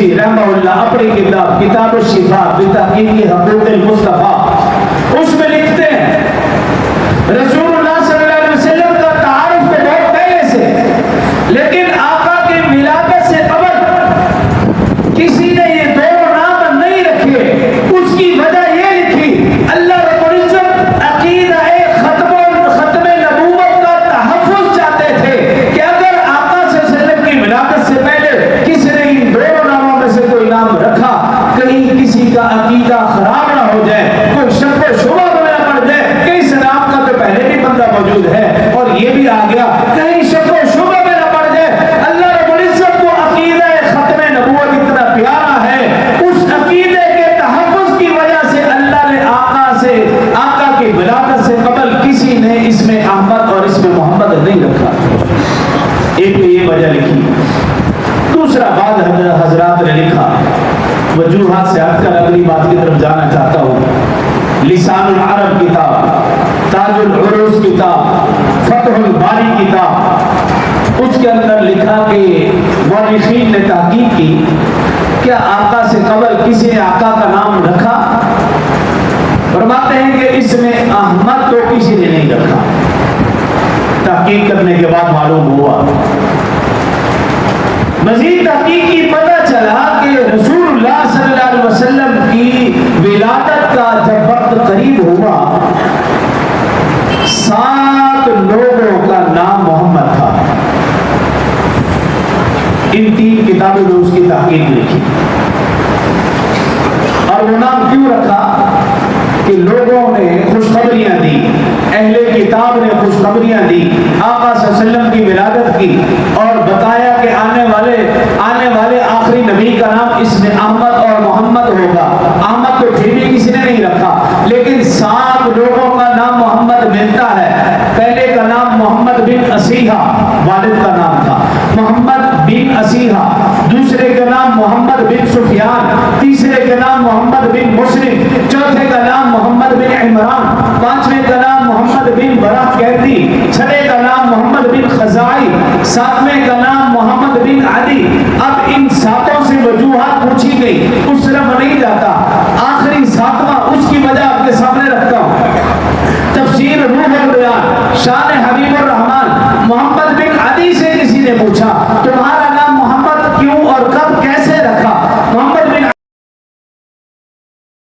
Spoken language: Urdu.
ترمذی رحمہ اللہ اپنی کتاب کتاب الشفاء بتحقیق حقوق المصطفیٰ اس میں لکھتے ہیں رسول اللہ صلی اللہ علیہ وسلم کا تعارف تو بہت پہلے سے، لیکن آقا کی ولادت سے قبل کسی نے یہ دونوں نام نہیں رکھے۔ اس کی وجہ یہ لکھی اللہ رب العزت عقیدہ ختم نبوت کا تحفظ چاہتے تھے کہ اگر آقا صلی اللہ علیہ وسلم کی ولادت سے پہلے کسی نے ان دونوں ناموں میں سے کوئی نام رکھا، کہیں کسی کا عقیدہ خراب نہ ہو جائے، کوئی شک و شبہ نہ پڑ جائے کہ اس نام کا تو پہلے بھی بندہ موجود ہے اور یہ بھی آ گیا، کہیں شک و شبہ میں نہ پڑ جائے۔ اللہ رب العزت کو عقیدہ ختم نبوت اتنا پیارا ہے، اس عقیدے کے تحفظ کی وجہ سے اللہ نے آقا کی ولادت سے قبل کسی نے اس میں احمد اور اس میں محمد نہیں رکھا۔ ایک تو یہ وجہ لکھی۔ دوسرا بعد حضرات نے لکھا، وجوہات سے ہٹ کر اگلی بات کی طرف جانا چاہتا ہوں۔ لسان العرب کتاب، تاج العروض کتاب، فتح الباری کتاب، اس کے اندر لکھا کہ مورخین نے تحقیق کی کیا آقا سے قبل کسی نے آقا کا نام رکھا؟ فرماتے ہیں کہ اس میں احمد تو کسی نے نہیں رکھا۔ تحقیق کرنے کے بعد معلوم ہوا، مزید تحقیق کی پتہ چلا کہ رسول اللہ صلی اللہ علیہ وسلم کی ولادت کا جب وقت قریب ہوا، 7 لوگوں کا نام محمد تھا۔ ان 3 کتابوں میں اس کی تحقیق لکھی، اور وہ نام کیوں رکھا کہ لوگوں نے خوشخبریاں دی، اہل کتاب نے خوشخبریاں دی آقا صلی اللہ علیہ وسلم کی ولادت کی، اور بتایا کہ آنے والے آخری نبی کا نام اس میں احمد اور محمد ہوگا۔ احمد تو پھر بھی کسی نے نہیں رکھا، لیکن 7 لوگوں کا نام محمد ملتا ہے۔ پہلے کا نام محمد بن اسیحہ والد کا نام تھا، محمد بن اسیحہ۔ دوسرے کا نام محمد بن سفیان، تیسرے کا نام محمد بن مسلم، چوتھے کا نام محمد بن عمران، پانچویں کا نام محمد بن براق قیدی، چھٹے کا نام محمد بن خزائی، ساتویں کا نام محمد بن علی۔ اب ان 7 سے وجوہات پوچھی گئی، اس طرف نہیں جاتا، آخری 7واں اس کی وجہ آپ کے سامنے رکھتا ہوں۔ تفسیر روح البیان شان حبیب الرحمن محمد بن علی سے کسی نے پوچھا تمہارا